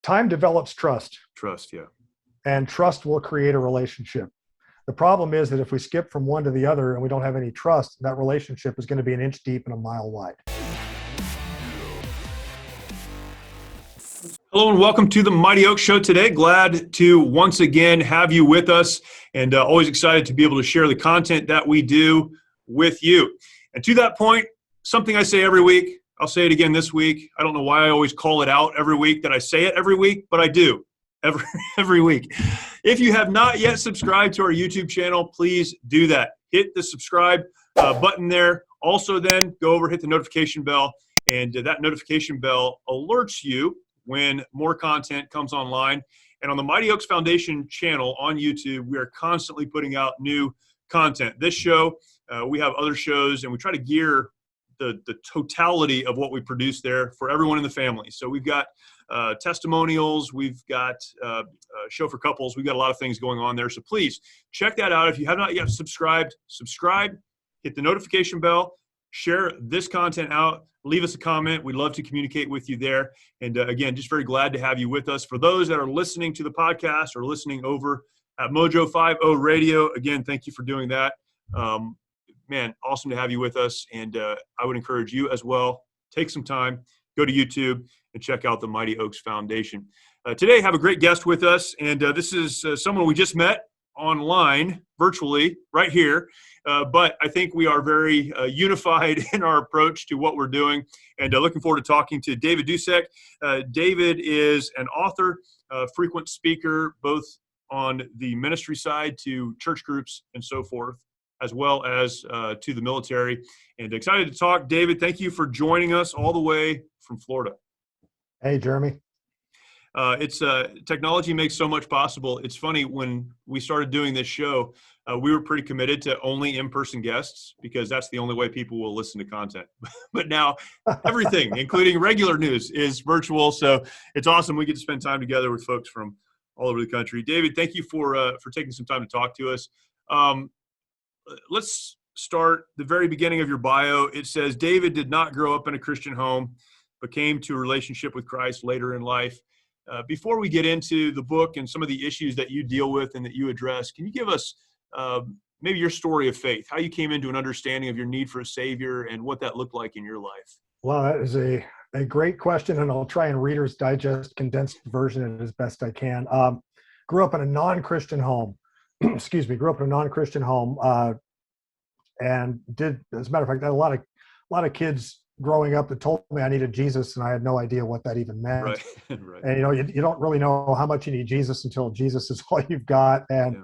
Time develops trust, Trust, yeah. and trust will create a relationship. The problem is that if we skip from one to the other and we don't have any trust, that relationship is going to be an inch deep and a mile wide. Hello and welcome to the Mighty Oak Show today. Glad to once again have you with us, and always excited to be able to share the content that we do with you. And to that point, something I say every week, I'll say it again this week. I don't know why I always call it out every week that I say it every week, but I do every week. If you have not yet subscribed to our YouTube channel, please do that. Hit the subscribe button there. Also then go over, hit the notification bell, and that notification bell alerts you when more content comes online. And on the Mighty Oaks Foundation channel on YouTube, we are constantly putting out new content. This show, we have other shows, and we try to gear the totality of what we produce there for everyone in the family. So we've got testimonials, we've got a show for couples, we've got a lot of things going on there. So please check that out. If you have not yet subscribed, subscribe, hit the notification bell, share this content out, leave us a comment. We'd love to communicate with you there. And again, just very glad to have you with us. For those that are listening to the podcast or listening over at Mojo 50 Radio, again, thank you for doing that. Man, awesome to have you with us. And I would encourage you as well, take some time, go to YouTube and check out the Mighty Oaks Foundation. Today, I have a great guest with us. And this is someone we just met online, virtually, right here. But I think we are very unified in our approach to what we're doing, and looking forward to talking to David Dusek. David is an author, frequent speaker, both on the ministry side to church groups and so forth, as well as to the military. And excited to talk. David, thank you for joining us all the way from Florida. Hey, Jeremy. It's technology makes so much possible. It's funny, when we started doing this show, we were pretty committed to only in-person guests because that's the only way people will listen to content. But now everything, including regular news, is virtual. So it's awesome. We get to spend time together with folks from all over the country. David, thank you for taking some time to talk to us. Let's start the very beginning of your bio. It says, David did not grow up in a Christian home, but came to a relationship with Christ later in life. Before we get into the book and some of the issues that you deal with and that you address, can you give us maybe your story of faith, how you came into an understanding of your need for a Savior and what that looked like in your life? Well, that is a great question, and I'll try and Reader's Digest condensed version of it as best I can. Grew up in a non-Christian home. Grew up in a non-Christian home, and did, as a matter of fact, I had a lot of kids growing up that told me I needed Jesus, and I had no idea what that even meant. Right. Right. And you don't really know how much you need Jesus until Jesus is all you've got. And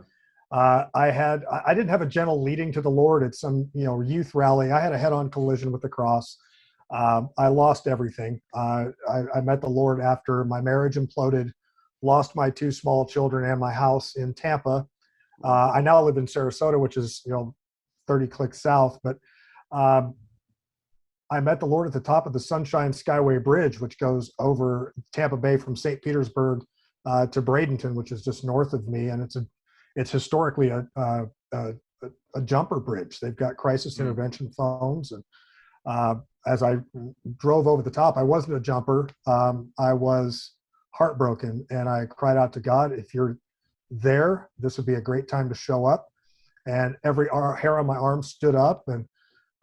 I didn't have a gentle leading to the Lord at some youth rally. I had a head-on collision with the cross. I lost everything. I met the Lord after my marriage imploded, lost my 2 small children and my house in Tampa. I now live in Sarasota, which is 30 clicks south, but I met the Lord at the top of the Sunshine Skyway Bridge, which goes over Tampa Bay from St. Petersburg to Bradenton, which is just north of me, and it's historically a jumper bridge. They've got crisis intervention phones, and as I drove over the top, I wasn't a jumper. I was heartbroken, and I cried out to God, "If you're there, this would be a great time to show up." And every hair on my arm stood up, and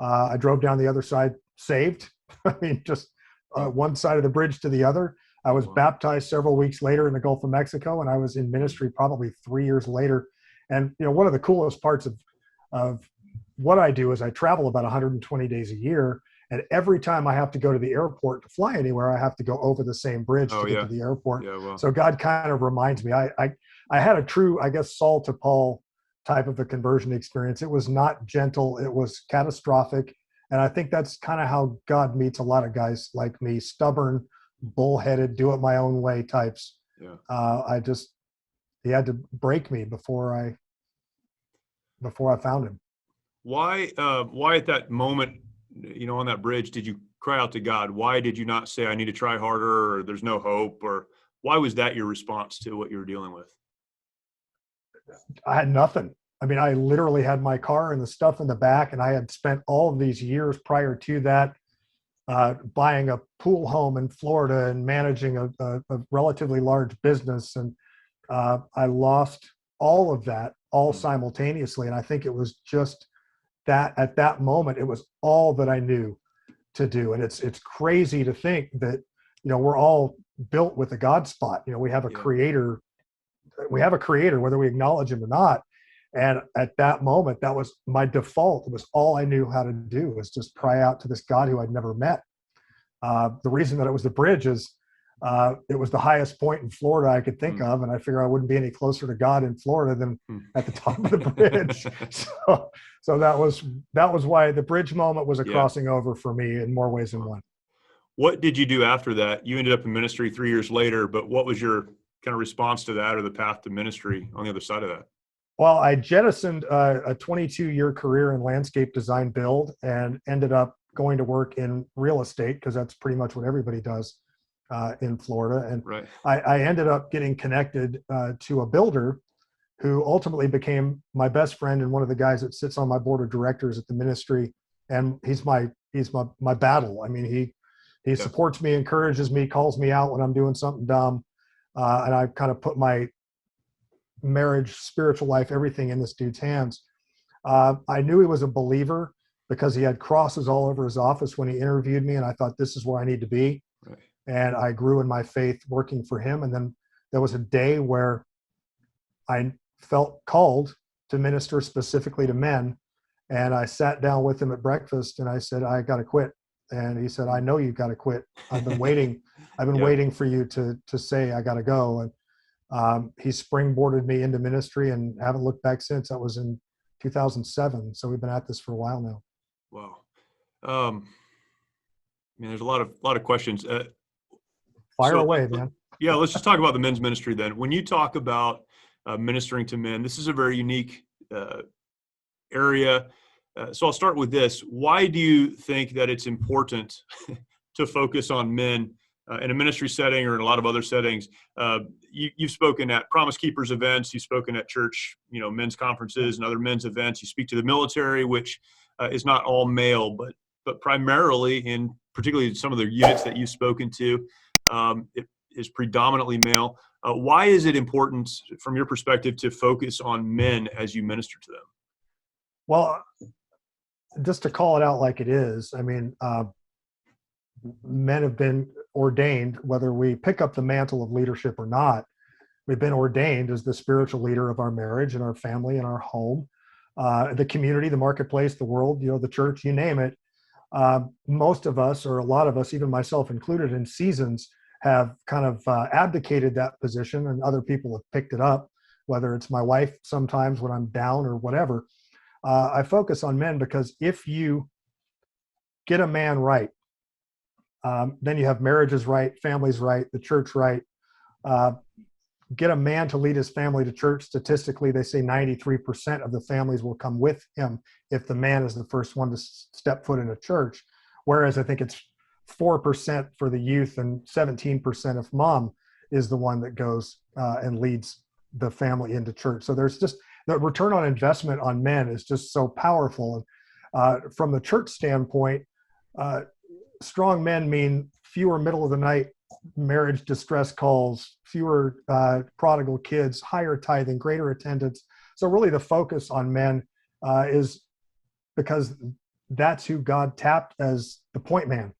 I drove down the other side saved. I mean, just one side of the bridge to the other. I was baptized several weeks later in the Gulf of Mexico, and I was in ministry probably 3 years later. And one of the coolest parts of what I do is I travel about 120 days a year, and every time I have to go to the airport to fly anywhere, I have to go over the same bridge to get to the airport. So God kind of reminds me. I had a true, I guess, Saul to Paul type of a conversion experience. It was not gentle. It was catastrophic. And I think that's kind of how God meets a lot of guys like me, stubborn, bullheaded, do it my own way types. He had to break me before I found him. Why at that moment, on that bridge, did you cry out to God? Why did you not say, I need to try harder, or there's no hope? Or why was that your response to what you were dealing with? I had nothing. I mean, I literally had my car and the stuff in the back, and I had spent all of these years prior to that buying a pool home in Florida and managing a relatively large business. And I lost all of that all simultaneously. And I think it was just that at that moment, it was all that I knew to do. And it's crazy to think that, we're all built with a God spot. We have a creator. We have a creator, whether we acknowledge him or not. And at that moment, that was my default. It was all I knew how to do, was just cry out to this God who I'd never met. The reason that it was the bridge is it was the highest point in Florida I could think of. And I figure I wouldn't be any closer to God in Florida than at the top of the bridge. So that was why the bridge moment was a crossing over for me in more ways than one. What did you do after that? You ended up in ministry 3 years later, but what was your kind of response to that, or the path to ministry on the other side of that? Well, I jettisoned a 22-year career in landscape design build and ended up going to work in real estate, because that's pretty much what everybody does in Florida. And right. I ended up getting connected to a builder who ultimately became my best friend and one of the guys that sits on my board of directors at the ministry. And he's my battle. I mean, he supports me, encourages me, calls me out when I'm doing something dumb. And I kind of put my marriage, spiritual life, everything in this dude's hands. I knew he was a believer because he had crosses all over his office when he interviewed me. And I thought, this is where I need to be. Right. And I grew in my faith working for him. And then there was a day where I felt called to minister specifically to men. And I sat down with him at breakfast and I said, I got to quit. And he said, I know you've got to quit. I've been waiting. I've been waiting for you to say, I got to go. And he springboarded me into ministry and haven't looked back since. That was in 2007. So we've been at this for a while now. Wow. There's a lot of questions. Fire away, man. Yeah. Let's just talk about the men's ministry then. When you talk about ministering to men, this is a very unique area. So I'll start with this. Why do you think that it's important to focus on men in a ministry setting or in a lot of other settings? You've spoken at Promise Keepers events. You've spoken at church, men's conferences and other men's events. You speak to the military, which is not all male, but primarily in particularly some of the units that you've spoken to, it is predominantly male. Why is it important from your perspective to focus on men as you minister to them? Well, just to call it out like it is, I mean, men have been ordained, whether we pick up the mantle of leadership or not, we've been ordained as the spiritual leader of our marriage and our family and our home, the community, the marketplace, the world, the church, you name it. Most of us, or a lot of us, even myself included, in seasons have kind of abdicated that position, and other people have picked it up, whether it's my wife sometimes when I'm down or whatever. I focus on men because if you get a man right, then you have marriages right, families right, the church right. Get a man to lead his family to church. Statistically, they say 93% of the families will come with him if the man is the first one to step foot in a church. Whereas I think it's 4% for the youth and 17% if mom is the one that goes and leads the family into church. So there's just the return on investment on men is just so powerful. And from the church standpoint, strong men mean fewer middle of the night marriage distress calls, fewer prodigal kids, higher tithing, greater attendance. So really the focus on men is because that's who God tapped as the point man.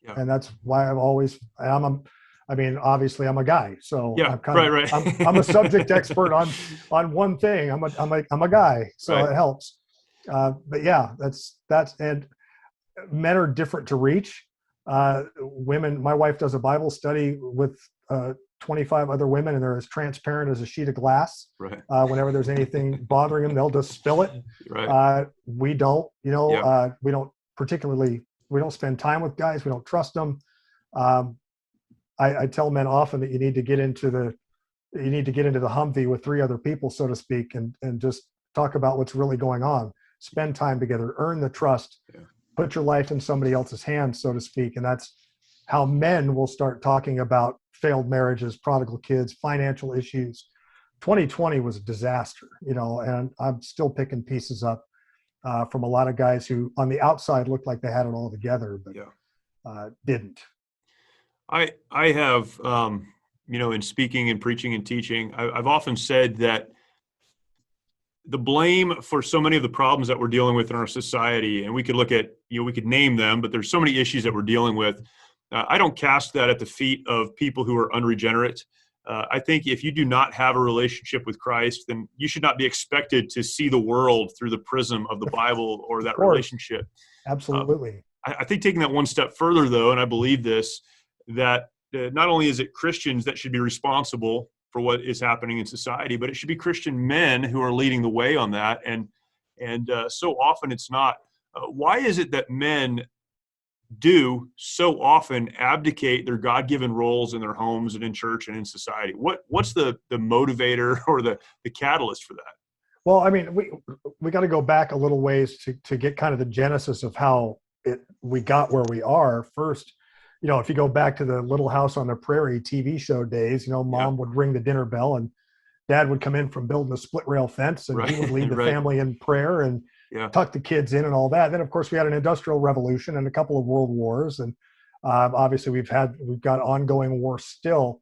Yeah. And that's why obviously I'm a guy, so yeah, right. I'm a subject expert on one thing. I'm a guy, so right. It helps. But yeah, that's and men are different to reach. Women, my wife does a Bible study with 25 other women, and they're as transparent as a sheet of glass. Right. Whenever there's anything bothering them, they'll just spill it. Right. We don't, we don't spend time with guys. We don't trust them. I tell men often that you need to get into the Humvee with 3 other people, so to speak, and just talk about what's really going on. Spend time together, earn the trust, put your life in somebody else's hands, so to speak. And that's how men will start talking about failed marriages, prodigal kids, financial issues. 2020 was a disaster, and I'm still picking pieces up from a lot of guys who on the outside looked like they had it all together. But didn't. I have, in speaking and preaching and teaching, I've often said that the blame for so many of the problems that we're dealing with in our society, and we could look at, we could name them, but there's so many issues that we're dealing with. I don't cast that at the feet of people who are unregenerate. I think if you do not have a relationship with Christ, then you should not be expected to see the world through the prism of the Bible or that relationship. Absolutely. I think taking that one step further, though, and I believe this, that not only is it Christians that should be responsible for what is happening in society, but it should be Christian men who are leading the way on that. And so often it's not. Why is it that men do so often abdicate their God-given roles in their homes and in church and in society? What's the motivator or the catalyst for that? Well, I mean, we got to go back a little ways to get kind of the genesis of how we got where we are. First, if you go back to the Little House on the Prairie TV show days, mom would ring the dinner bell and dad would come in from building a split rail fence, and he would lead the family in prayer and tuck the kids in and all that. Then, of course, we had an industrial revolution and a couple of world wars. And obviously we've got ongoing war still.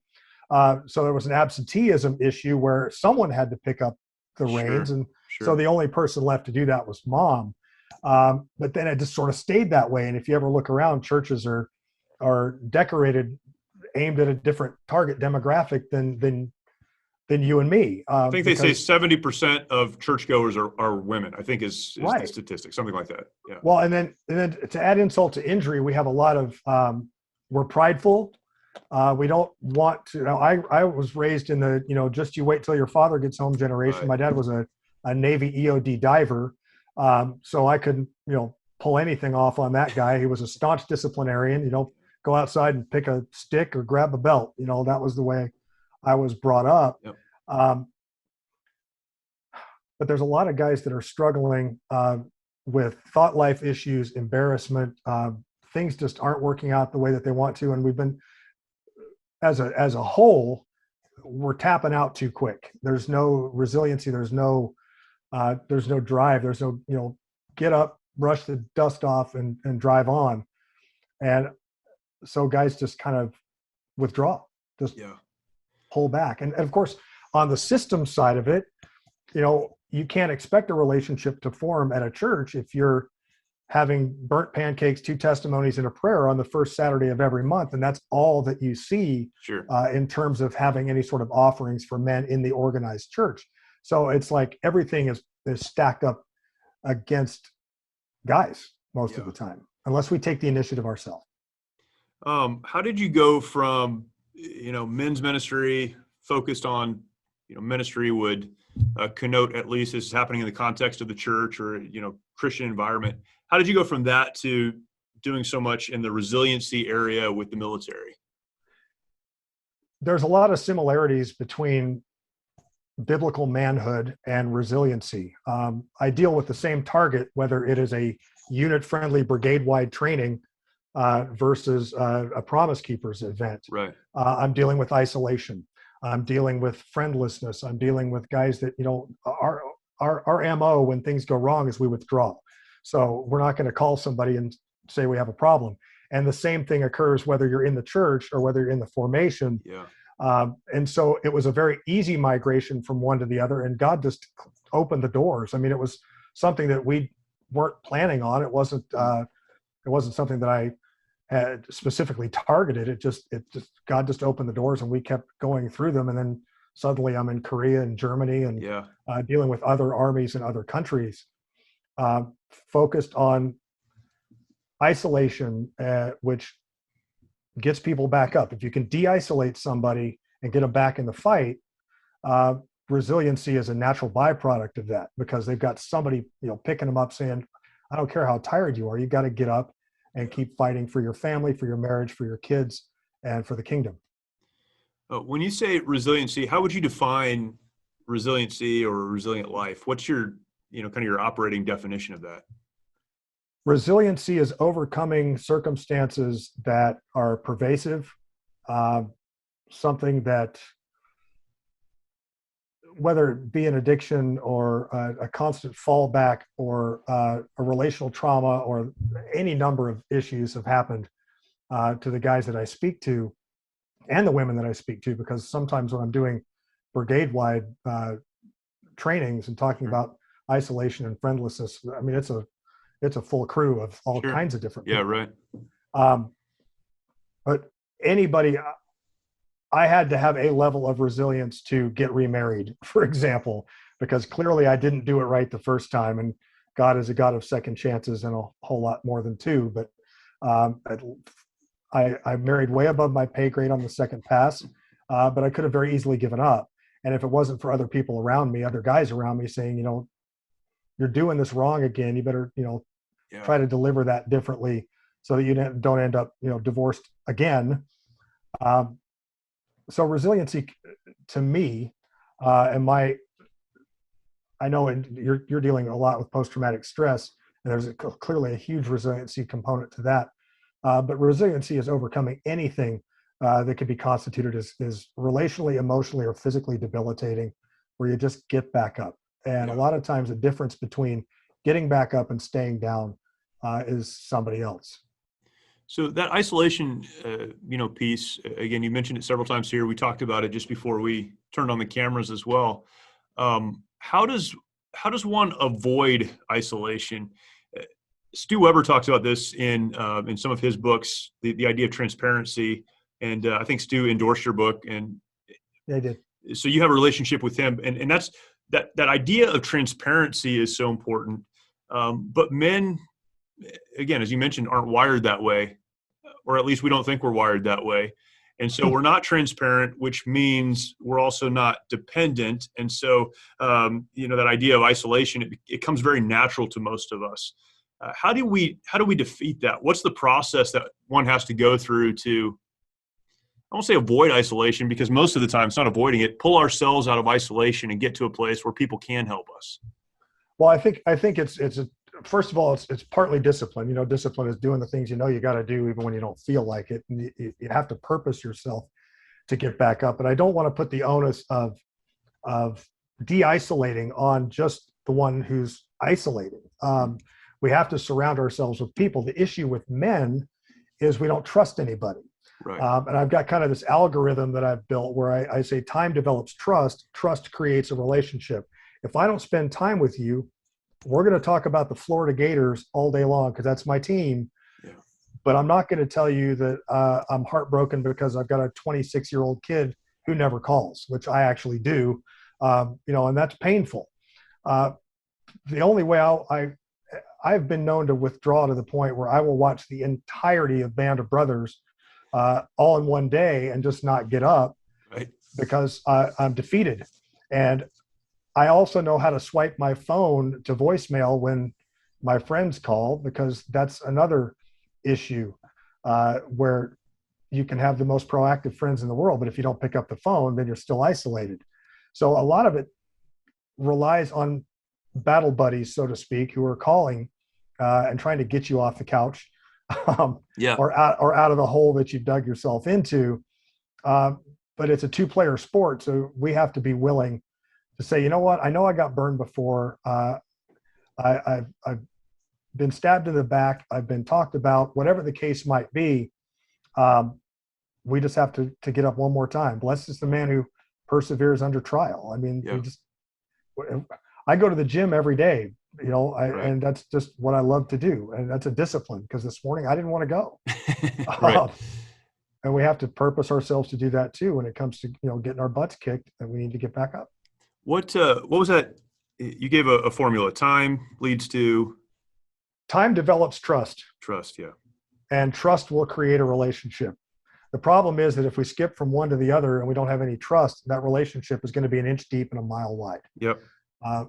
So there was an absenteeism issue where someone had to pick up the reins. And so the only person left to do that was mom. But then it just sort of stayed that way. And if you ever look around, churches are decorated, aimed at a different target demographic than you and me. I think they say 70% of churchgoers are women, I think is the statistic, something like that. Yeah. Well, and then to add insult to injury, we have a lot of, we're prideful. We don't want to, I was raised in the, just you wait till your father gets home generation. Right. My dad was a Navy EOD diver. So I couldn't, pull anything off on that guy. He was a staunch disciplinarian. Go outside and pick a stick or grab a belt. That was the way I was brought up. Yep. But there's a lot of guys that are struggling with thought life issues, embarrassment. Things just aren't working out the way that they want to. And we've been, as a whole, we're tapping out too quick. There's no resiliency. There's no drive. There's no, get up, brush the dust off and drive on. And so guys just kind of withdraw, pull back. And of course, on the system side of it, you can't expect a relationship to form at a church if you're having burnt pancakes, 2 testimonies, and a prayer on the first Saturday of every month. And that's all that you see in terms of having any sort of offerings for men in the organized church. So it's like everything is stacked up against guys most of the time, unless we take the initiative ourselves. How did you go from, men's ministry focused on, ministry would connote at least this is happening in the context of the church or, Christian environment. How did you go from that to doing so much in the resiliency area with the military? There's a lot of similarities between biblical manhood and resiliency. I deal with the same target, whether it is a unit-friendly brigade-wide training versus a Promise Keepers event. Right. I'm dealing with isolation. I'm dealing with friendlessness. I'm dealing with guys that, our MO when things go wrong is we withdraw. So we're not going to call somebody and say we have a problem. And the same thing occurs whether you're in the church or whether you're in the formation. Yeah. And so it was a very easy migration from one to the other, and God just opened the doors. I mean, it was something that we weren't planning on. It wasn't something that I had specifically targeted. It just God just opened the doors, and we kept going through them. And then suddenly I'm in Korea and Germany and dealing with other armies in other countries, focused on isolation, which gets people back up. If you can de-isolate somebody and get them back in the fight, resiliency is a natural byproduct of that, because they've got somebody, picking them up saying, I don't care how tired you are, you got to get up and keep fighting for your family, for your marriage, for your kids, and for the kingdom. When you say resiliency, how would you define resiliency or a resilient life? What's your, kind of your operating definition of that? Resiliency is overcoming circumstances that are pervasive, something that, whether it be an addiction or a constant fallback or a relational trauma or any number of issues have happened, to the guys that I speak to and the women that I speak to, because sometimes when I'm doing brigade-wide trainings and talking about isolation and friendlessness, I mean, it's a full crew of all kinds of different people. Yeah, right. But anybody, I had to have a level of resilience to get remarried, for example, because clearly I didn't do it right the first time, and God is a God of second chances and a whole lot more than two. But I married way above my pay grade on the second pass, but I could have very easily given up. And if it wasn't for other people around me, other guys around me saying, you're doing this wrong again, you better, try to deliver that differently so that you don't end up, divorced again. So resiliency to me, I know you're dealing a lot with post-traumatic stress, and there's clearly a huge resiliency component to that. But resiliency is overcoming anything that could be constituted as relationally, emotionally, or physically debilitating, where you just get back up. And a lot of times the difference between getting back up and staying down is somebody else. So that isolation, piece, again, you mentioned it several times here. We talked about it just before we turned on the cameras as well. How does one avoid isolation? Stu Weber talks about this in some of his books, the idea of transparency. And I think Stu endorsed your book. And yeah, I did. So you have a relationship with him. And that's that idea of transparency is so important. But men, again, as you mentioned, aren't wired that way, or at least we don't think we're wired that way. And so we're not transparent, which means we're also not dependent. And so, that idea of isolation, it comes very natural to most of us. How do we defeat that? What's the process that one has to go through to, I won't say avoid isolation, because most of the time it's not avoiding it, pull ourselves out of isolation and get to a place where people can help us? Well, I think first of all, it's partly discipline. Discipline is doing the things you got to do even when you don't feel like it. And you have to purpose yourself to get back up. But I don't want to put the onus of de-isolating on just the one who's isolating. We have to surround ourselves with people. The issue with men is we don't trust anybody. Right. And I've got kind of this algorithm that I've built where I say time develops trust, trust creates a relationship. If I don't spend time with you, we're going to talk about the Florida Gators all day long because that's my team. Yeah. But I'm not going to tell you that I'm heartbroken because I've got a 26-year-old kid who never calls, which I actually do, and that's painful. The only way I've been known to withdraw to the point where I will watch the entirety of Band of Brothers all in one day and just not get up, right, because I'm defeated. And I also know how to swipe my phone to voicemail when my friends call, because that's another issue where you can have the most proactive friends in the world, but if you don't pick up the phone, then you're still isolated. So a lot of it relies on battle buddies, so to speak, who are calling and trying to get you off the couch or out of the hole that you've dug yourself into. But it's a two-player sport, so we have to be willing to say, you know what, I know I got burned before. I've been stabbed in the back. I've been talked about, whatever the case might be. We just have to get up one more time. Blessed is the man who perseveres under trial. I mean, I go to the gym every day, and that's just what I love to do. And that's a discipline, because this morning I didn't want to go. Right. And we have to purpose ourselves to do that too when it comes to, getting our butts kicked, and we need to get back up. What was that? You gave a formula. Time develops trust. Trust, yeah. And trust will create a relationship. The problem is that if we skip from one to the other and we don't have any trust, that relationship is going to be an inch deep and a mile wide. Yep.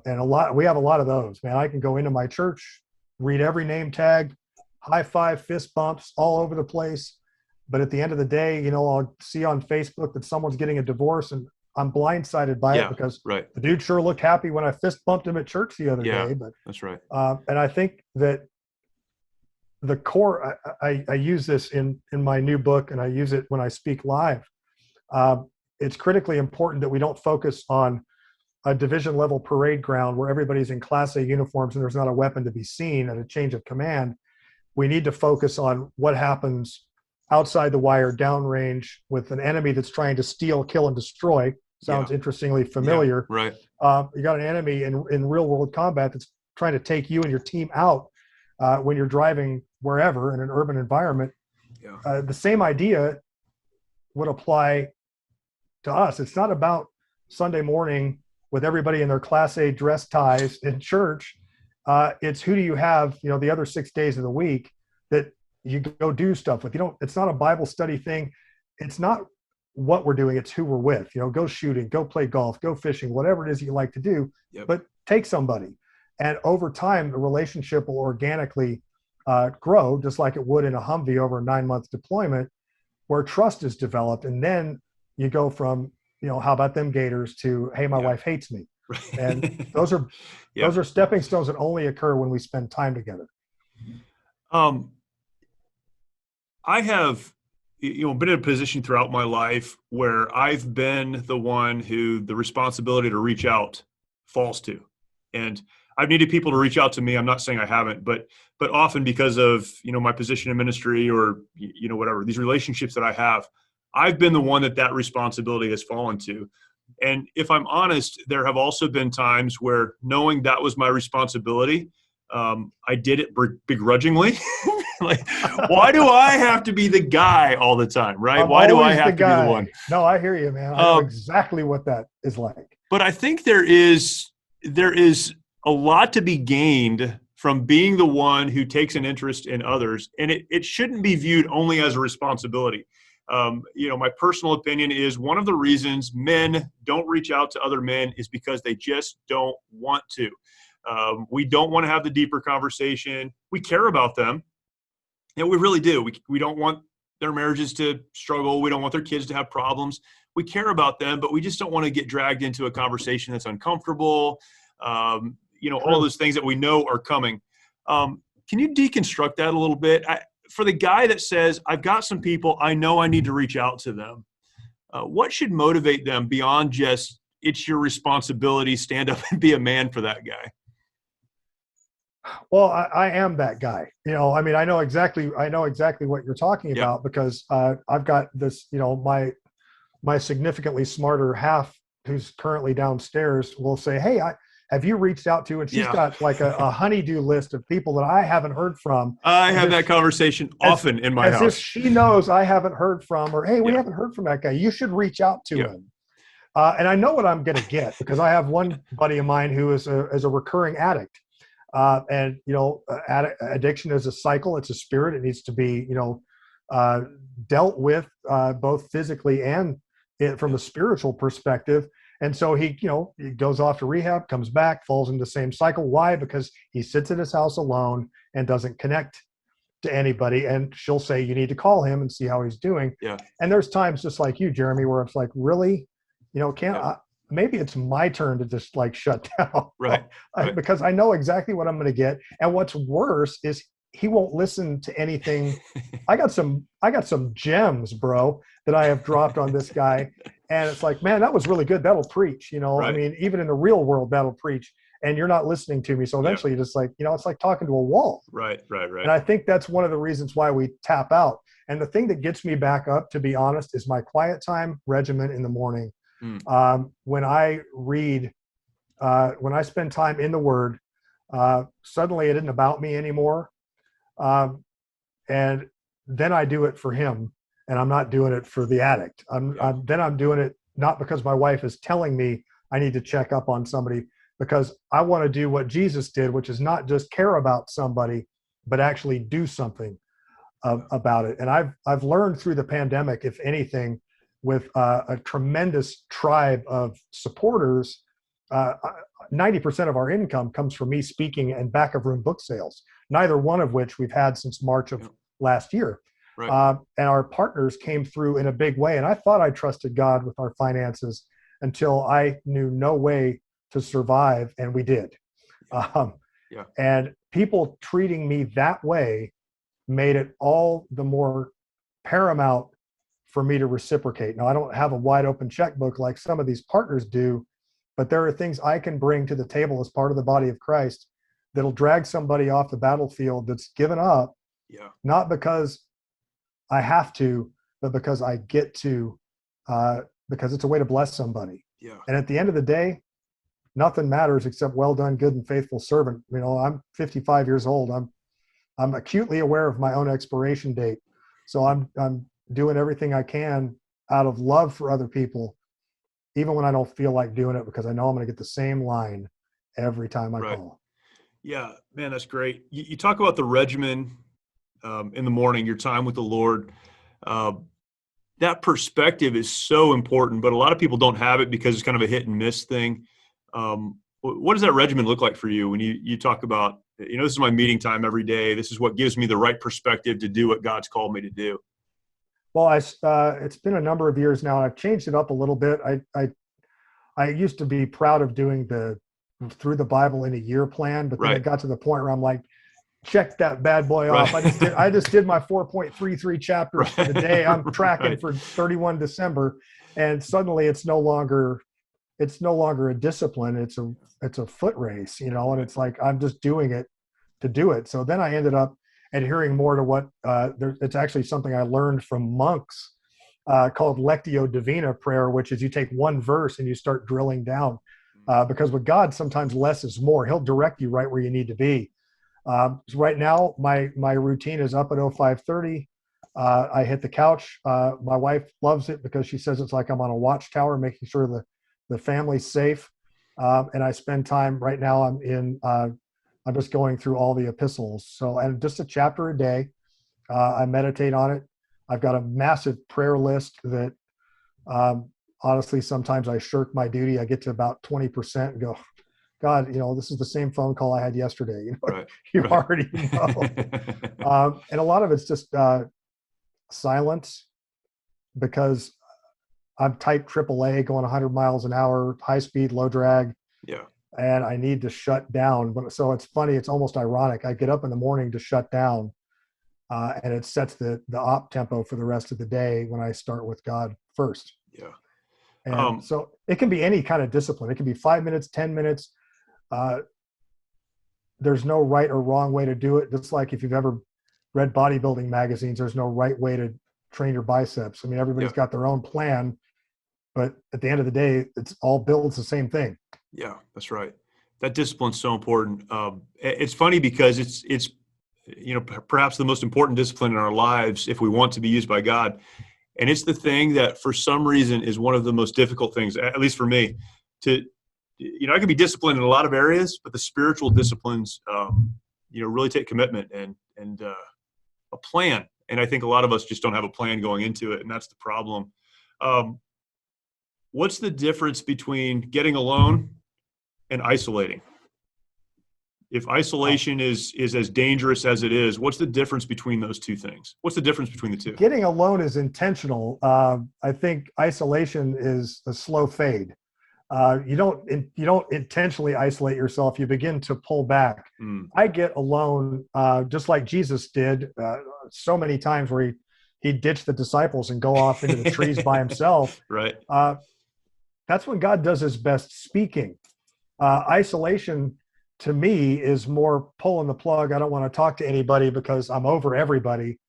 And we have a lot of those, man. I can go into my church, read every name tag, high five, fist bumps all over the place. But at the end of the day, I'll see on Facebook that someone's getting a divorce, and I'm blindsided by it because the dude sure looked happy when I fist bumped him at church the other day. But that's right. And I think that the core, I use this in my new book, and I use it when I speak live. It's critically important that we don't focus on a division level parade ground where everybody's in Class A uniforms and there's not a weapon to be seen at a change of command. We need to focus on what happens outside the wire, downrange with an enemy that's trying to steal, kill, and destroy. Sounds interestingly familiar. Yeah, right. You got an enemy in real world combat that's trying to take you and your team out when you're driving wherever in an urban environment. Yeah. The same idea would apply to us. It's not about Sunday morning with everybody in their Class A dress ties in church. It's who do you have, the other 6 days of the week that you go do stuff with. It's not a Bible study thing. It's not what we're doing. It's who we're with. Go shooting, go play golf, go fishing, whatever it is you like to do. Yep. But take somebody, and over time, the relationship will organically grow, just like it would in a Humvee over a 9-month deployment, where trust is developed, and then you go from how about them Gators to hey, my wife hates me, and those are stepping stones that only occur when we spend time together. I have been in a position throughout my life where I've been the one who the responsibility to reach out falls to. And I've needed people to reach out to me. I'm not saying I haven't, but often because of, my position in ministry or, whatever, these relationships that I have, I've been the one that responsibility has fallen to. And if I'm honest, there have also been times where knowing that was my responsibility, I did it begrudgingly. Like, why do I have to be the guy all the time, right? Why do I have to be the one? No, I hear you, man. I know exactly what that is like. But I think there is a lot to be gained from being the one who takes an interest in others. And it shouldn't be viewed only as a responsibility. My personal opinion is one of the reasons men don't reach out to other men is because they just don't want to. We don't want to have the deeper conversation. We care about them. And we really do. We don't want their marriages to struggle. We don't want their kids to have problems. We care about them, but we just don't want to get dragged into a conversation that's uncomfortable. All those things that we know are coming. Can you deconstruct that a little bit? For the guy that says, I've got some people, I know I need to reach out to them. What should motivate them beyond just, it's your responsibility, stand up and be a man for that guy? Well, I am that guy. I know exactly what you're talking about because I've got this, my significantly smarter half who's currently downstairs will say, hey, have you reached out to? And she's got like a honey-do list of people that I haven't heard from. I have that conversation often in my house. As if she knows I haven't heard from, or hey, we haven't heard from that guy. You should reach out to him. And I know what I'm going to get because I have one buddy of mine who is a recurring addict. Addiction is a cycle. It's a spirit. It needs to be, dealt with both physically and from a spiritual perspective. And so he goes off to rehab, comes back, falls into the same cycle. Why? Because he sits in his house alone and doesn't connect to anybody. And she'll say, you need to call him and see how he's doing. Yeah. And there's times just like you, Jeremy, where it's like, really, maybe it's my turn to just like shut down. Right. Because I know exactly what I'm going to get. And what's worse is he won't listen to anything. I got some gems, bro, that I have dropped on this guy. And it's like, man, that was really good. That'll preach, Right. I mean, even in the real world, that'll preach. And you're not listening to me. So eventually you're just like, it's like talking to a wall. Right. And I think that's one of the reasons why we tap out. And the thing that gets me back up, to be honest, is my quiet time regimen in the morning. When I read, when I spend time in the Word, suddenly it isn't about me anymore. And then I do it for him, and I'm not doing it for the addict. Then I'm doing it not because my wife is telling me I need to check up on somebody, because I want to do what Jesus did, which is not just care about somebody, but actually do something about it. And I've learned through the pandemic, if anything, with a tremendous tribe of supporters, 90% of our income comes from me speaking and back of room book sales, neither one of which we've had since March of last year. Right. And our partners came through in a big way. And I thought I trusted God with our finances until I knew no way to survive. And we did. And people treating me that way made it all the more paramount for me to reciprocate. Now, I don't have a wide open checkbook like some of these partners do, but there are things I can bring to the table as part of the body of Christ that'll drag somebody off the battlefield that's given up, not because I have to, but because I get to, because it's a way to bless somebody. Yeah. And at the end of the day, nothing matters except well done, good and faithful servant. You know, I'm 55 years old. I'm acutely aware of my own expiration date. So I'm doing everything I can out of love for other people, even when I don't feel like doing it, because I know I'm going to get the same line every time I call. Yeah, man, that's great. You talk about the regimen in the morning, your time with the Lord. That perspective is so important, but a lot of people don't have it because it's kind of a hit and miss thing. What does that regimen look like for you when you talk about, you know, this is my meeting time every day. This is what gives me the right perspective to do what God's called me to do. Well, it's been a number of years now, and I've changed it up a little bit. I used to be proud of doing the through the Bible in a year plan, but then Right. it got to the point where I'm like, check that bad boy off. Right. I just did my 4.33 chapters for the day. I'm tracking for 31 December, and suddenly it's no longer a discipline. It's a foot race, you know, and it's like I'm just doing it to do it. So then I ended up adhering more to what it's actually something I learned from monks called Lectio Divina prayer, which is you take one verse and you start drilling down, because with God sometimes less is more. He'll direct you right where you need to be. So right now my routine is up at 05:30. I hit the couch. My wife loves it because she says it's like I'm on a watchtower, making sure the family's safe. And I spend time right now. I'm just going through all the epistles. So, and just a chapter a day. I meditate on it. I've got a massive prayer list that, honestly, sometimes I shirk my duty. I get to about 20% and go, God, you know, this is the same phone call I had yesterday. You know, you already know. And a lot of it's just silence, because I'm type AAA going 100 miles an hour, high speed, low drag. Yeah. And I need to shut down. But so it's funny. It's almost ironic. I get up in the morning to shut down, and it sets the op tempo for the rest of the day when I start with God first. Yeah. And so it can be any kind of discipline. It can be 5 minutes, 10 minutes. There's no right or wrong way to do it. Just like if you've ever read bodybuilding magazines, there's no right way to train your biceps. I mean, everybody's got their own plan, but at the end of the day, it's all builds the same thing. Yeah, that's right. That discipline's so important. It's funny because it's you know, perhaps the most important discipline in our lives if we want to be used by God. And it's the thing that for some reason is one of the most difficult things, at least for me, to, you know, I can be disciplined in a lot of areas, but the spiritual disciplines, you know, really take commitment and a plan. And I think a lot of us just don't have a plan going into it. And that's the problem. What's the difference between getting alone and isolating? If isolation is as dangerous as it is, what's the difference between those two things? What's the difference between the two? Getting alone is intentional. I think isolation is a slow fade. You don't intentionally isolate yourself. You begin to pull back. I get alone, just like Jesus did so many times, where he ditched the disciples and go off into the trees by himself. Right. That's when God does his best speaking. Isolation to me is more pulling the plug. I don't want to talk to anybody because I'm over everybody.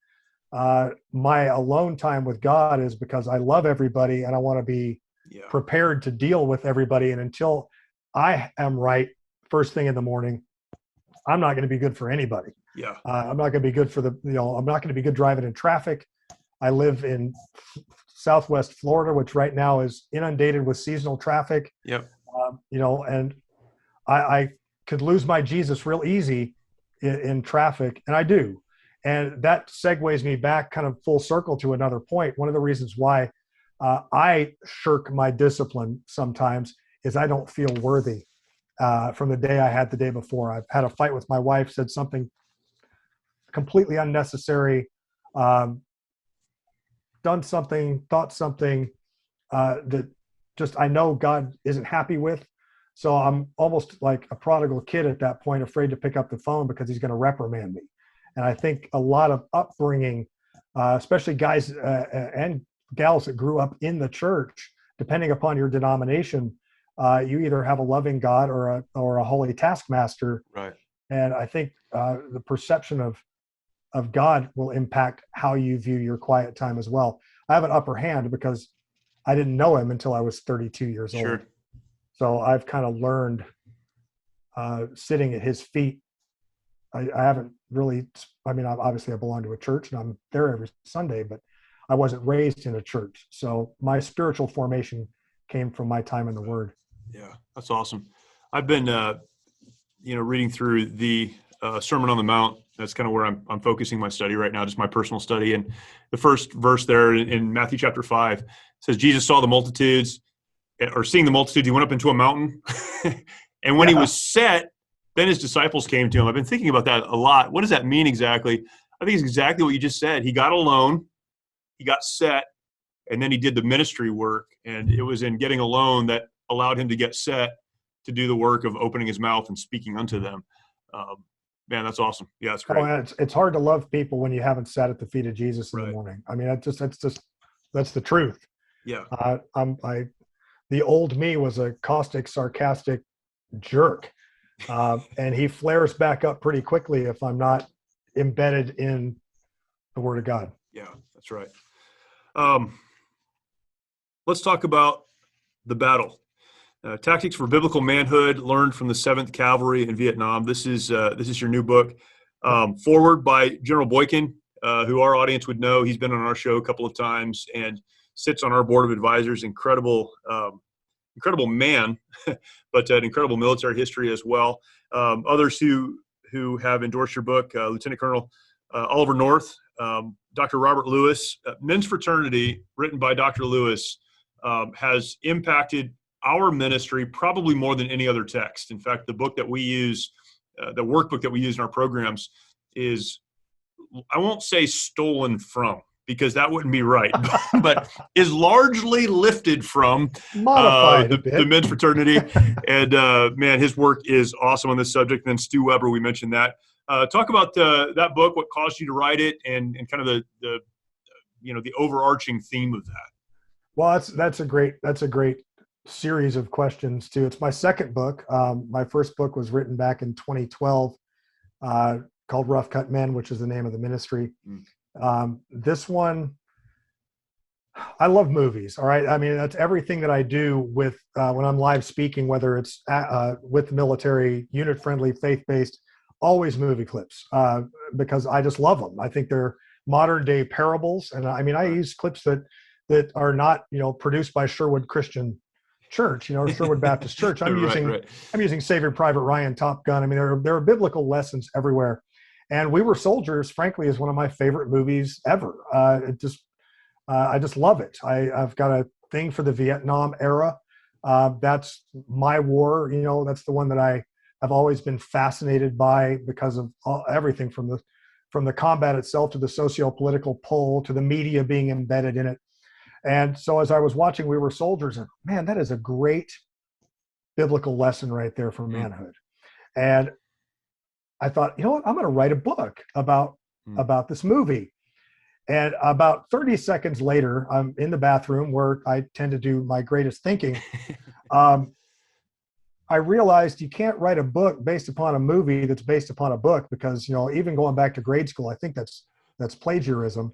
My alone time with God is because I love everybody and I want to be prepared to deal with everybody. And until I am right first thing in the morning, I'm not going to be good for anybody. Yeah. I'm not going to be good for I'm not going to be good driving in traffic. I live in Southwest Florida, which right now is inundated with seasonal traffic. Yep. You know, and I could lose my Jesus real easy in traffic, and I do. And that segues me back kind of full circle to another point. One of the reasons why I shirk my discipline sometimes is I don't feel worthy from the day I had the day before. I've had a fight with my wife, said something completely unnecessary, done something, thought something that just I know God isn't happy with. So I'm almost like a prodigal kid at that point, afraid to pick up the phone because he's going to reprimand me. And I think a lot of upbringing, especially guys and gals that grew up in the church, depending upon your denomination, you either have a loving God or a holy taskmaster. Right. And I think the perception of of God will impact how you view your quiet time as well. I have an upper hand because I didn't know him until I was 32 years old. Sure. So I've kind of learned sitting at his feet. I haven't really, I mean, obviously I belong to a church and I'm there every Sunday, but I wasn't raised in a church. So my spiritual formation came from my time in the Word. Yeah, that's awesome. I've been, reading through the Sermon on the Mount. That's kind of where I'm focusing my study right now, just my personal study. And the first verse there in Matthew chapter 5 says, Jesus saw the multitudes, or seeing the multitudes, he went up into a mountain. And when he was set, then his disciples came to him. I've been thinking about that a lot. What does that mean exactly? I think it's exactly what you just said. He got alone, he got set, and then he did the ministry work. And it was in getting alone that allowed him to get set to do the work of opening his mouth and speaking unto them. Man, that's awesome. Yeah, that's great. Oh, it's hard to love people when you haven't sat at the feet of Jesus in Right. the morning. I mean, that's the truth. Yeah. The old me was a caustic, sarcastic jerk. And he flares back up pretty quickly if I'm not embedded in the Word of God. Yeah, that's right. Let's talk about the battle. Tactics for Biblical Manhood Learned from the 7th Cavalry in Vietnam. This is your new book. Forward by General Boykin, who our audience would know. He's been on our show a couple of times and sits on our board of advisors. Incredible man, but an incredible military history as well. Others who have endorsed your book, Lieutenant Colonel Oliver North, Dr. Robert Lewis. Men's Fraternity, written by Dr. Lewis, has impacted our ministry probably more than any other text. In fact, the book that we use, the workbook that we use in our programs is, I won't say stolen from, because that wouldn't be right, but is largely lifted from the Men's Fraternity. And man, his work is awesome on this subject. And then Stu Weber, we mentioned that. Talk about that book, what caused you to write it, and kind of the overarching theme of that. Well, that's a great series of questions too. It's my second book. My first book was written back in 2012, called Rough Cut Men, which is the name of the ministry. This one, I love movies. All right. I mean, that's everything that I do with, when I'm live speaking, whether it's with the military, unit friendly, faith-based, always movie clips, because I just love them. I think they're modern day parables. And I mean, I use clips that are not, produced by Sherwood Christian Church, Sherwood Baptist Church. I'm using Saving Private Ryan, Top Gun. I mean, there are biblical lessons everywhere. And We Were Soldiers, frankly, is one of my favorite movies ever. I just love it. I've got a thing for the Vietnam era. That's my war. That's the one that I have always been fascinated by because of everything from the combat itself to the socio-political pull to the media being embedded in it. And so as I was watching We Were Soldiers, and man, that is a great biblical lesson right there for manhood. And I thought, you know what, I'm going to write a book about this movie. And about 30 seconds later, I'm in the bathroom where I tend to do my greatest thinking. I realized you can't write a book based upon a movie that's based upon a book, because, even going back to grade school, I think that's plagiarism.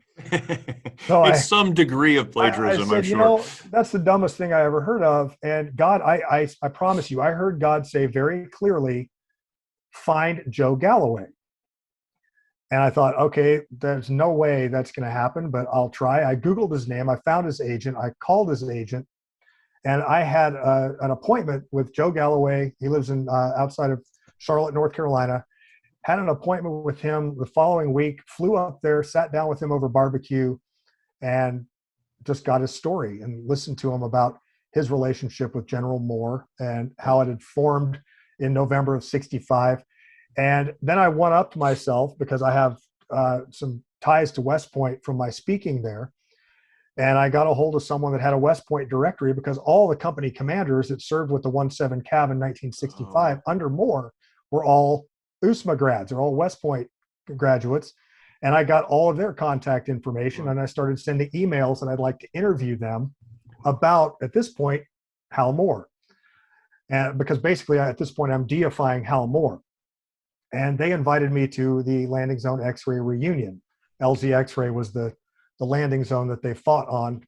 So it's some degree of plagiarism, I said, I'm sure. That's the dumbest thing I ever heard of. And God, I promise you, I heard God say very clearly, find Joe Galloway. And I thought, okay, there's no way that's going to happen, but I'll try. I Googled his name. I found his agent. I called his agent, and I had an appointment with Joe Galloway. He lives in outside of Charlotte, North Carolina. Had an appointment with him the following week, flew up there, sat down with him over barbecue, and just got his story and listened to him about his relationship with General Moore and how it had formed in November of '65. And then I one-upped myself because I have some ties to West Point from my speaking there. And I got a hold of someone that had a West Point directory, because all the company commanders that served with the 1-7 Cav in 1965 under Moore were all USMA grads. They're all West Point graduates. And I got all of their contact information, and I started sending emails, and I'd like to interview them about, at this point, Hal Moore. And because basically at this point I'm deifying Hal Moore. and they invited me to the landing zone X-ray reunion. LZ X-ray was the landing zone that they fought on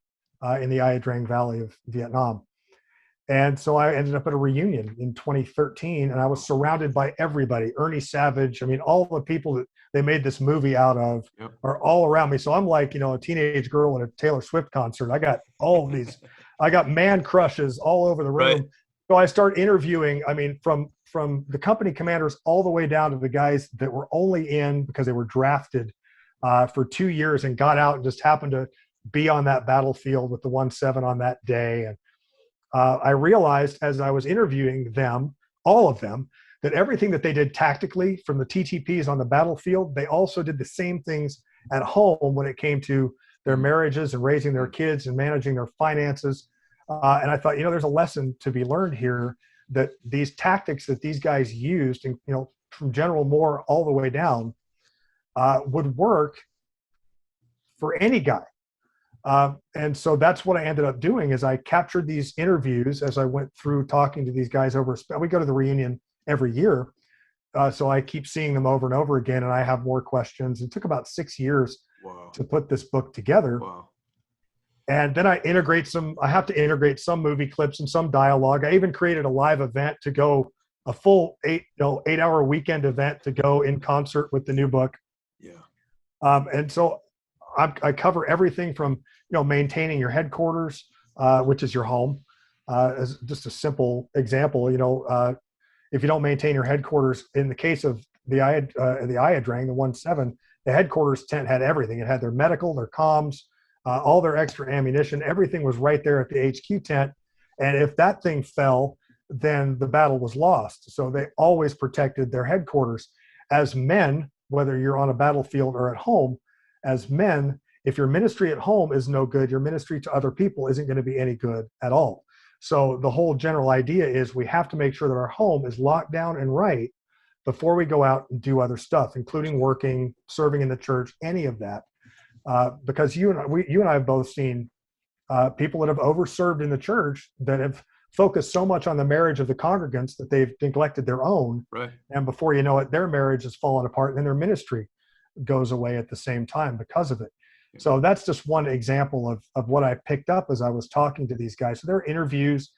in the Ia Drang Valley of Vietnam. And so I ended up at a reunion in 2013, and I was surrounded by everybody. Ernie Savage, I mean, all the people that they made this movie out of are all around me. So I'm like, a teenage girl at a Taylor Swift concert. I got all of these, I got man crushes all over the room. Right. So I start interviewing, from the company commanders all the way down to the guys that were only in because they were drafted for 2 years and got out and just happened to be on that battlefield with the 1-7 on that day. And I realized as I was interviewing them, all of them, that everything that they did tactically from the TTPs on the battlefield, they also did the same things at home when it came to their marriages and raising their kids and managing their finances. And I thought, there's a lesson to be learned here, that these tactics that these guys used, and from General Moore all the way down, would work for any guy. And so that's what I ended up doing, is I captured these interviews as I went through talking to these guys over. We go to the reunion every year. So I keep seeing them over and over again, and I have more questions. It took about 6 years to put this book together. Wow. And then I have to integrate some movie clips and some dialogue. I even created a live event to go, a full 8-hour weekend event to go in concert with the new book. Yeah. And so I cover everything from, maintaining your headquarters, which is your home. As just a simple example, if you don't maintain your headquarters, in the case of the Ia Drang, the 1-7, the headquarters tent had everything. It had their medical, their comms, all their extra ammunition. Everything was right there at the HQ tent. And if that thing fell, then the battle was lost. So they always protected their headquarters. As men, whether you're on a battlefield or at home, as men, if your ministry at home is no good, your ministry to other people isn't going to be any good at all. So the whole general idea is we have to make sure that our home is locked down and right before we go out and do other stuff, including working, serving in the church, any of that. Because you and I have both seen people that have overserved in the church that have focused so much on the marriage of the congregants that they've neglected their own. Right. And before you know it, their marriage has fallen apart, and then their ministry goes away at the same time because of it. So that's just one example of what I picked up as I was talking to these guys. So there are interviews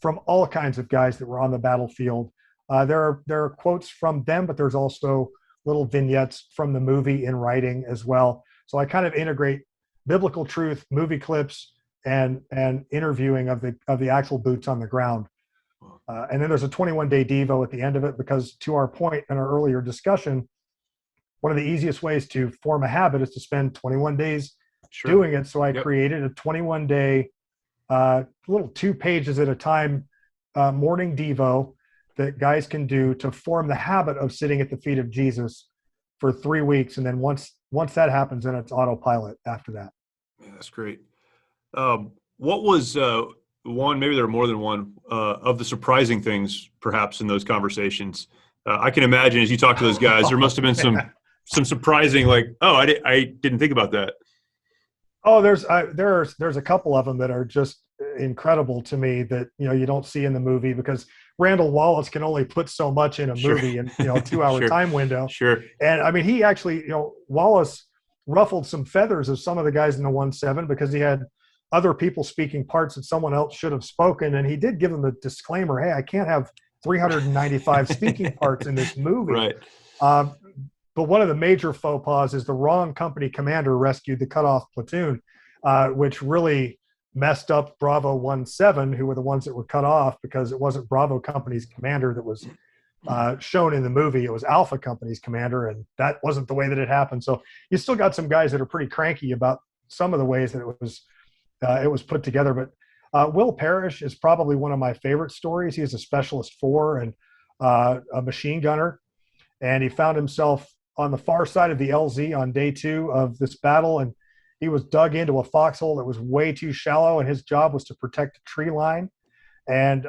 from all kinds of guys that were on the battlefield. There are quotes from them, but there's also little vignettes from the movie in writing as well. So I kind of integrate biblical truth, movie clips, and interviewing of the actual boots on the ground. And then there's a 21-day Devo at the end of it, because to our point in our earlier discussion, one of the easiest ways to form a habit is to spend 21 days doing it. So I created a 21-day, little 2 pages at a time morning Devo that guys can do to form the habit of sitting at the feet of Jesus for 3 weeks. And then once that happens, then it's autopilot after that. Yeah, that's great. What was one, maybe there are more than one, of the surprising things perhaps in those conversations? I can imagine as you talk to those guys, there must have been some surprising, like, I didn't think about that. Oh, there's a couple of them that are just incredible to me that, you don't see in the movie, because Randall Wallace can only put so much in a movie in, a 2-hour time window. Sure. And I mean, he actually, Wallace ruffled some feathers of some of the guys in the 1-7 because he had other people speaking parts that someone else should have spoken. And he did give them a disclaimer. Hey, I can't have 395 speaking parts in this movie. Right. But one of the major faux pas is the wrong company commander rescued the cutoff platoon, which really messed up Bravo 1-7, who were the ones that were cut off, because it wasn't Bravo Company's commander that was shown in the movie. It was Alpha Company's commander, and that wasn't the way that it happened. So you still got some guys that are pretty cranky about some of the ways that it was put together. But Will Parrish is probably one of my favorite stories. He is a specialist 4 and a machine gunner, and he found himself on the far side of the LZ on day 2 of this battle, and he was dug into a foxhole that was way too shallow, and his job was to protect the tree line. And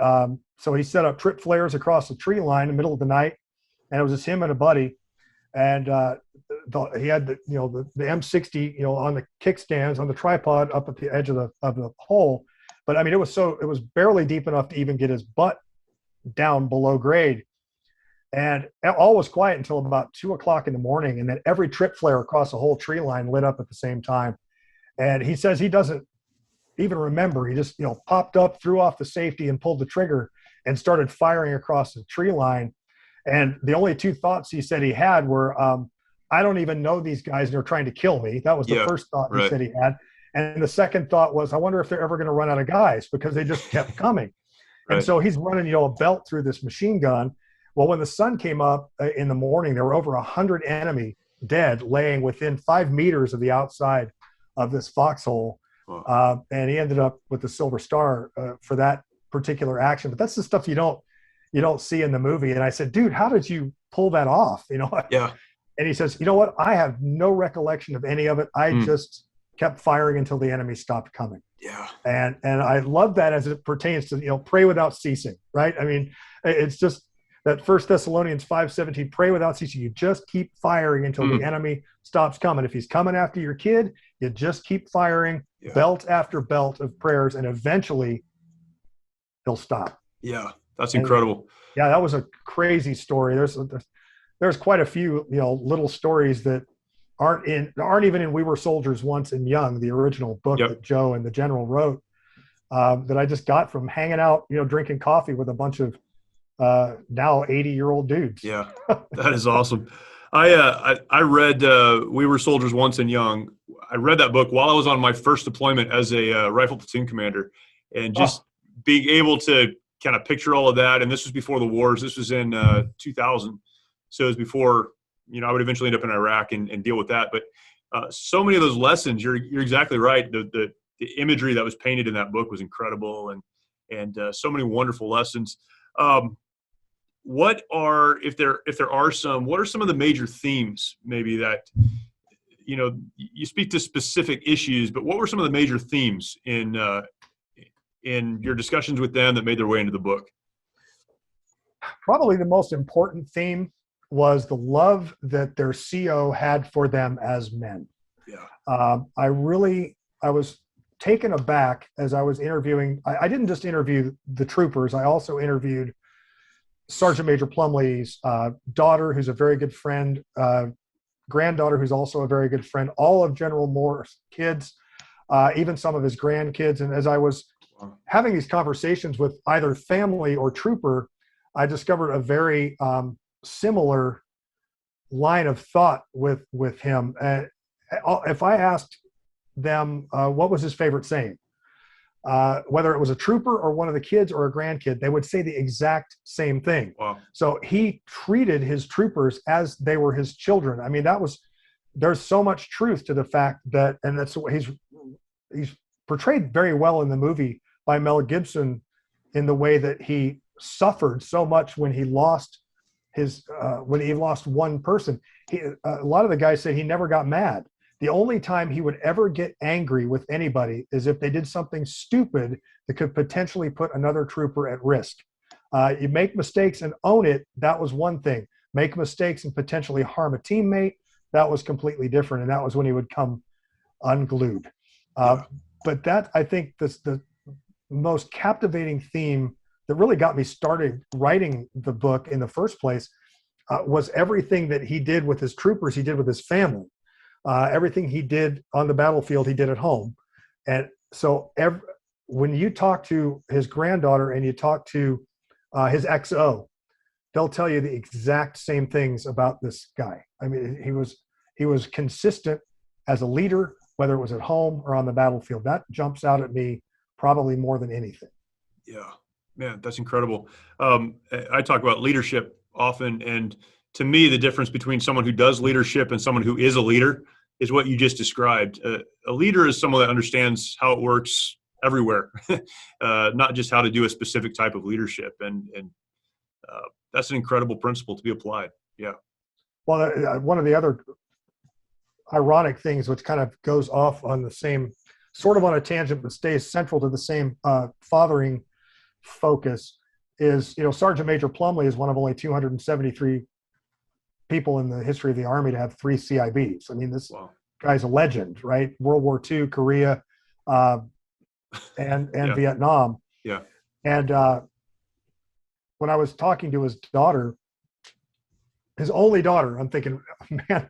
so he set up trip flares across the tree line in the middle of the night, and it was just him and a buddy. And he had the M60 on the kickstands on the tripod up at the edge of the hole. But I mean, it was barely deep enough to even get his butt down below grade. And all was quiet until about 2 o'clock in the morning. And then every trip flare across the whole tree line lit up at the same time. And he says he doesn't even remember. He just, popped up, threw off the safety and pulled the trigger and started firing across the tree line. And the only two thoughts he said he had were, I don't even know these guys and they're trying to kill me. That was the first thought he said he had. And the second thought was, I wonder if they're ever going to run out of guys, because they just kept coming. And so he's running, a belt through this machine gun. Well, when the sun came up in the morning, there were over 100 enemy dead laying within 5 meters of the outside of this foxhole. Wow. And he ended up with the Silver Star for that particular action. But that's the stuff you don't see in the movie. And I said, dude, how did you pull that off? Yeah. And he says, you know what? I have no recollection of any of it. I just kept firing until the enemy stopped coming. Yeah. And I love that as it pertains to, pray without ceasing, right? I mean, it's just that 1 Thessalonians 5:17, pray without ceasing. You just keep firing until the enemy stops coming. If he's coming after your kid, you just keep firing belt after belt of prayers, and eventually he'll stop. Yeah. That's incredible. Yeah. That was a crazy story. There's quite a few, little stories that aren't even in We Were Soldiers Once and Young, the original book that Joe and the General wrote, that I just got from hanging out, drinking coffee with a bunch of now 80-year-old dudes. Yeah, that is awesome. I read We Were Soldiers Once and Young. I read that book while I was on my first deployment as a rifle platoon commander, and just being able to kind of picture all of that. And this was before the wars. This was in 2000. So it was before, I would eventually end up in Iraq and deal with that. But so many of those lessons, you're exactly right. The imagery that was painted in that book was incredible, and so many wonderful lessons. What are some of the major themes maybe that, you speak to specific issues, but what were some of the major themes in your discussions with them that made their way into the book? Probably the most important theme was the love that their CO had for them as men. Yeah. I was taken aback as I was interviewing. I didn't just interview the troopers. I also interviewed Sergeant Major Plumley's daughter, who's a very good friend, granddaughter, who's also a very good friend, all of General Moore's kids, even some of his grandkids. And as I was having these conversations with either family or trooper, I discovered a very similar line of thought with him. If I asked them what was his favorite saying, whether it was a trooper or one of the kids or a grandkid, they would say the exact same thing. Wow. So he treated his troopers as they were his children. I mean, there's so much truth to the fact that, and that's what he's portrayed very well in the movie by Mel Gibson, in the way that he suffered so much when he lost one person. A lot of the guys say he never got mad. The only time he would ever get angry with anybody is if they did something stupid that could potentially put another trooper at risk. You make mistakes and own it, that was one thing. Make mistakes and potentially harm a teammate, that was completely different, and that was when he would come unglued. But that, I think, the most captivating theme that really got me started writing the book in the first place was everything that he did with his troopers, he did with his family. Everything he did on the battlefield, he did at home. And so when you talk to his granddaughter and you talk to his XO, they'll tell you the exact same things about this guy. I mean, he was consistent as a leader, whether it was at home or on the battlefield. That jumps out at me probably more than anything. Yeah, man, that's incredible. I talk about leadership often, and to me, the difference between someone who does leadership and someone who is a leader is what you just described. A leader is someone that understands how it works everywhere, not just how to do a specific type of leadership. And that's an incredible principle to be applied. Yeah. Well, one of the other ironic things, which kind of goes off on the same, sort of on a tangent, but stays central to the same fathering focus, is, Sergeant Major Plumley is one of only 273 people in the history of the Army to have 3 CIBs. I mean, this guy's a legend, right? World War II, Korea, and Vietnam. Yeah. And when I was talking to his daughter, his only daughter. I'm thinking, man,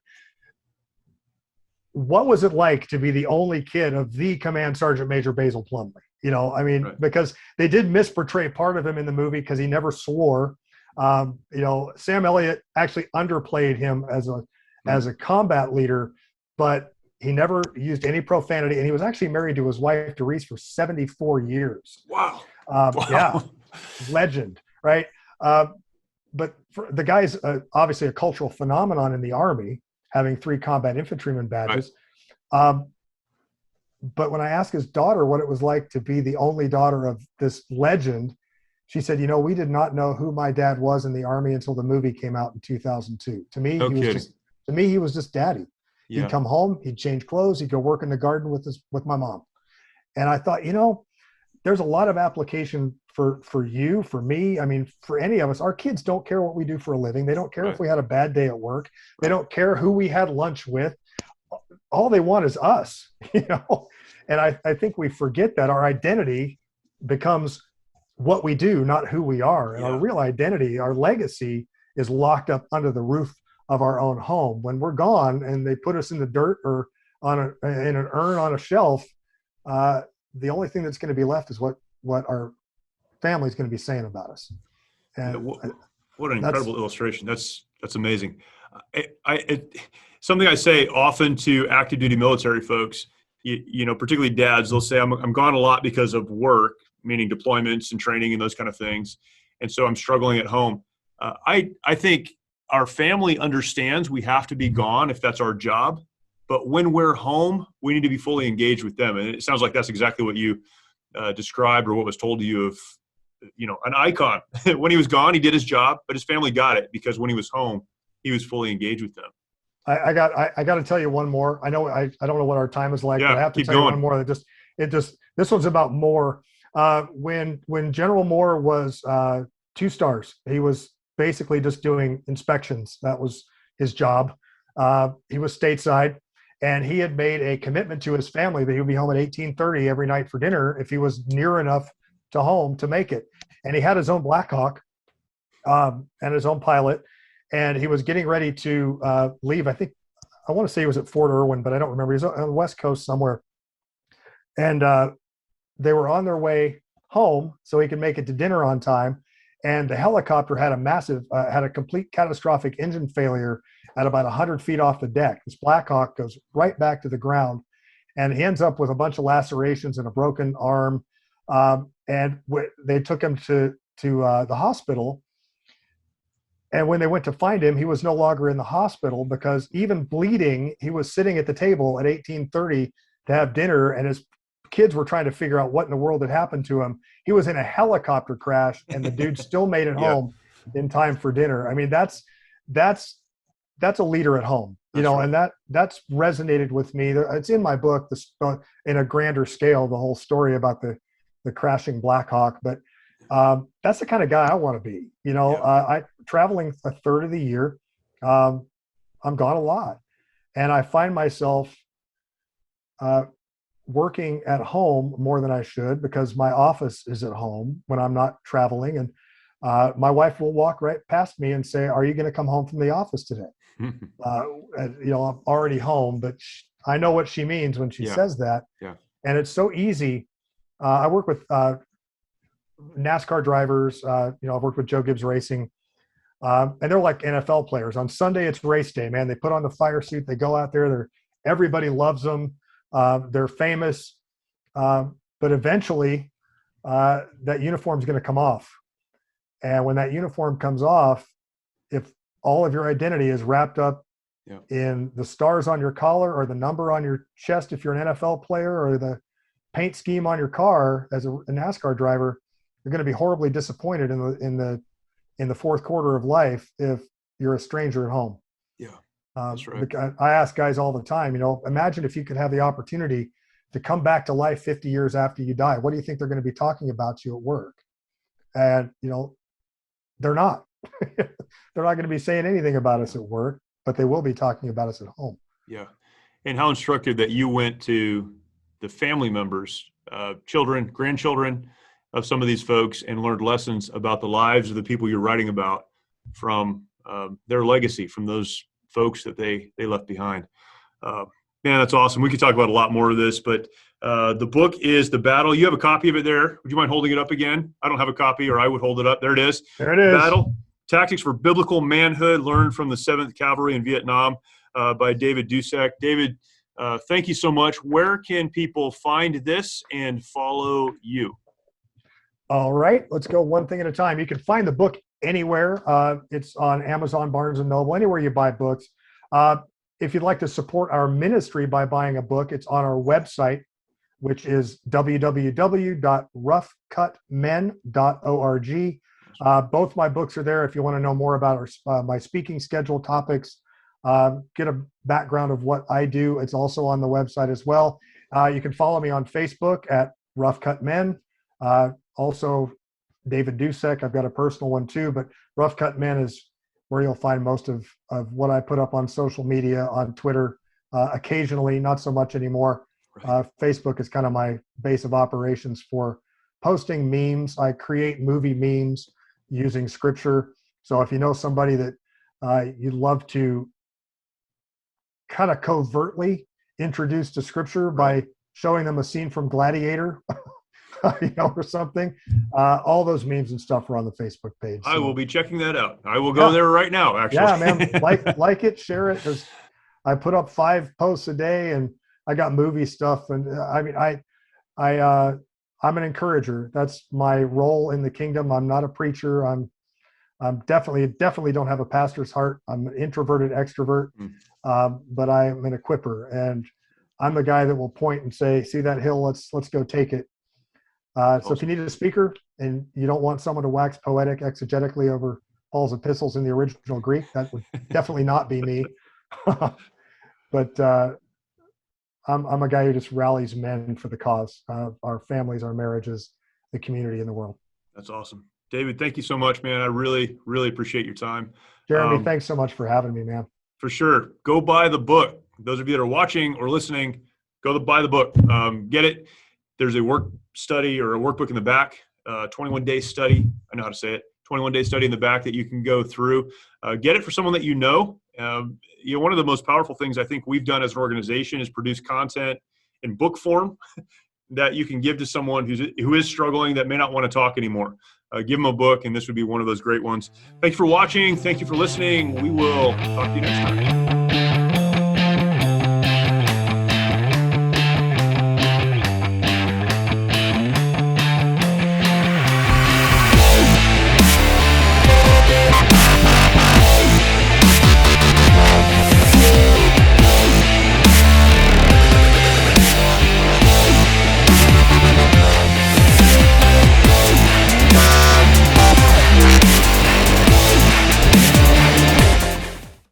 what was it like to be the only kid of the Command Sergeant Major Basil Plumley? I mean, Right. because they did misportray part of him in the movie because he never swore. Sam Elliott actually underplayed him as a combat leader, but he never used any profanity, and he was actually married to his wife Doris for 74 years. Wow. Yeah, legend, right? But the guy's obviously a cultural phenomenon in the Army, having 3 combat infantryman badges. Right. But when I asked his daughter what it was like to be the only daughter of this legend, she said, we did not know who my dad was in the Army until the movie came out in 2002. To me, he was just daddy. Yeah. He'd come home, he'd change clothes, he'd go work in the garden with my mom. And I thought, there's a lot of application for you, for me. I mean, for any of us. Our kids don't care what we do for a living. They don't care if we had a bad day at work. They don't care who we had lunch with. All they want is us, And I think we forget that our identity becomes what we do, not who we are. And our real identity, our legacy, is locked up under the roof of our own home. When we're gone and they put us in the dirt or in an urn on a shelf, the only thing that's going to be left is what our family's going to be saying about us. And what an incredible illustration. That's amazing. Something I say often to active duty military folks, particularly dads, they'll say, I'm gone a lot because of work, meaning deployments and training and those kind of things. And so I'm struggling at home. I think our family understands we have to be gone if that's our job. But when we're home, we need to be fully engaged with them. And it sounds like that's exactly what you described, or what was told to you of, an icon. When he was gone, he did his job, but his family got it because when he was home, he was fully engaged with them. I got to tell you one more. I know I don't know what our time is like, but I have to tell you one more that this one's about Moore. When General Moore was 2 stars, he was basically just doing inspections. That was his job. He was stateside, and he had made a commitment to his family that he would be home at 18:30 every night for dinner if he was near enough to home to make it. And he had his own Black Hawk and his own pilot, and he was getting ready to leave. I want to say he was at Fort Irwin, but I don't remember. He was on the West Coast somewhere. And they were on their way home so he could make it to dinner on time. And the helicopter had had a complete catastrophic engine failure at about 100 feet off the deck. This Black Hawk goes right back to the ground, and he ends up with a bunch of lacerations and a broken arm. They took him to the hospital. And when they went to find him, he was no longer in the hospital because even bleeding, he was sitting at the table at 18:30 to have dinner, and his kids were trying to figure out what in the world had happened to him. He was in a helicopter crash, and the dude still made it home in time for dinner. I mean, that's a leader at home, right. And that's resonated with me. It's in my book, in a grander scale, the whole story about the crashing Black Hawk. But that's the kind of guy I want to be. I traveling a third of the year. I'm gone a lot, and I find myself working at home more than I should because my office is at home when I'm not traveling. And my wife will walk right past me and say, "Are you going to come home from the office today?" I'm already home, but I know what she means when she says that. Yeah. And it's so easy. I work with NASCAR drivers. I've worked with Joe Gibbs Racing, and they're like NFL players. On Sunday, it's race day, man. They put on the fire suit. They go out there. Everybody loves them. They're famous, but eventually that uniform is going to come off. And when that uniform comes off, if all of your identity is wrapped up in the stars on your collar or the number on your chest, if you're an NFL player, or the paint scheme on your car as a NASCAR driver, you're going to be horribly disappointed in the fourth quarter of life if you're a stranger at home. Yeah. That's right. I ask guys all the time, imagine if you could have the opportunity to come back to life 50 years after you die. What do you think they're going to be talking about you at work? And, they're not. They're not going to be saying anything about us at work, but they will be talking about us at home. Yeah. And how instructive that you went to the family members, children, grandchildren of some of these folks, and learned lessons about the lives of the people you're writing about from their legacy from those folks that they left behind. Man, that's awesome. We could talk about a lot more of this, but the book is The Battle. You have a copy of it there. Would you mind holding it up again? I don't have a copy, or I would hold it up. There it is. There it is. Battle, Tactics for Biblical Manhood Learned from the 7th Cavalry in Vietnam by David Dusek. David, thank you so much. Where can people find this and follow you? All right, let's go one thing at a time. You can find the book anywhere. It's on Amazon, Barnes & Noble, anywhere you buy books. If you'd like to support our ministry by buying a book, it's on our website, which is www.roughcutmen.org. Both my books are there if you want to know more about my speaking schedule, topics, get a background of what I do. It's also on the website as well. You can follow me on Facebook at Rough Cut Men. Also, David Dusek. I've got a personal one too, but Rough Cut Men is where you'll find most of what I put up on social media, on Twitter, occasionally, not so much anymore. Right. Facebook is kind of my base of operations for posting memes. I create movie memes using scripture. So if you know somebody that you'd love to kind of covertly introduce to scripture by showing them a scene from Gladiator, or something. All those memes and stuff are on the Facebook page. So. I will be checking that out. I will go there right now, actually. Yeah, man. like it, share it. Because I put up 5 posts a day, and I got movie stuff. And I'm an encourager. That's my role in the kingdom. I'm not a preacher. I'm definitely don't have a pastor's heart. I'm an introverted extrovert, but I'm an equipper, and I'm the guy that will point and say, "See that hill? Let's go take it." So if you need a speaker and you don't want someone to wax poetic exegetically over Paul's epistles in the original Greek, that would definitely not be me. But I'm a guy who just rallies men for the cause, our families, our marriages, the community, and the world. That's awesome. David, thank you so much, man. I really, really appreciate your time. Jeremy, thanks so much for having me, man. For sure. Go buy the book. Those of you that are watching or listening, go buy the book. Get it. There's a work study or a workbook in the back, 21-day study. I know how to say it. 21-day study in the back that you can go through. Get it for someone that you know. One of the most powerful things I think we've done as an organization is produce content in book form that you can give to someone who is struggling, that may not want to talk anymore. Give them a book, and this would be one of those great ones. Thank you for watching. Thank you for listening. We will talk to you next time.